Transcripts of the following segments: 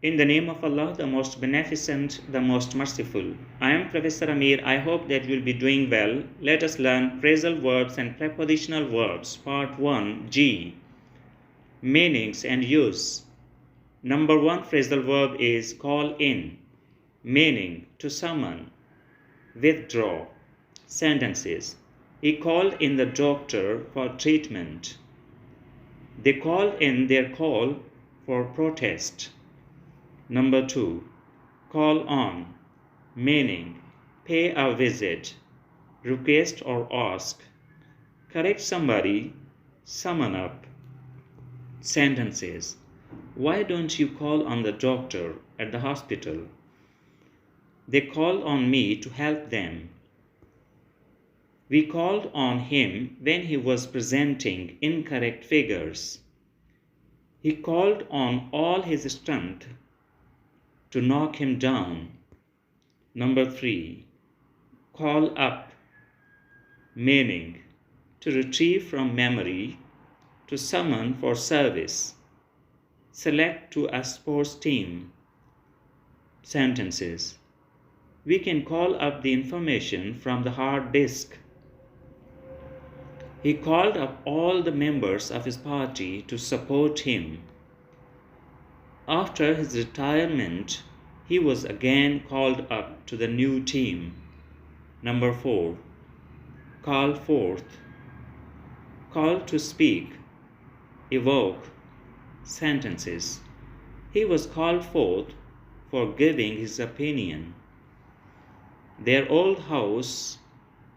In the name of Allah, the most beneficent, the most merciful. I am Professor Ameer. I hope that you will be doing well. Let us learn phrasal verbs and prepositional verbs. Part 1, G. Meanings and use. Number 1 phrasal verb is call in. Meaning to summon, withdraw. Sentences. He called in the doctor for treatment. They called in their call for protest. Number 2. Call on. Meaning pay a visit, request or ask. Correct somebody, summon up. Sentences. Why don't you call on the doctor at the hospital? They called on me to help them. We called on him when he was presenting incorrect figures. He called on all his strength to knock him down. Number 3. Call up. Meaning to retrieve from memory, to summon for service. Select to a sports team. Sentences. We can call up the information from the hard disk. He called up all the members of his party to support him. After his retirement, he was again called up to the new team. Number 4. Call forth. Call to speak. Evoke. Sentences. He was called forth for giving his opinion. Their old house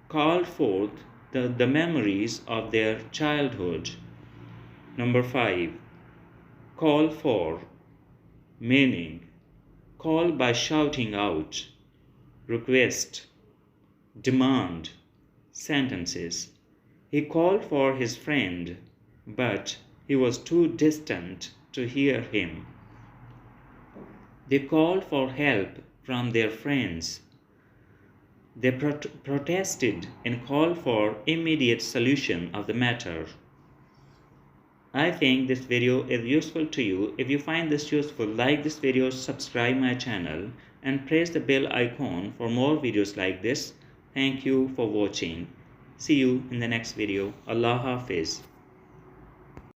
called forth the memories of their childhood. Number 5. Call for. Meaning call by shouting out, request, demand. Sentences. He called for his friend, but he was too distant to hear him. They called for help from their friends. They protested and called for immediate solution of the matter. I think this video is useful to you. If you find this useful, like this video, subscribe my channel and press the bell icon for more videos like this. Thank you for watching. See you in the next video. Allah Hafiz.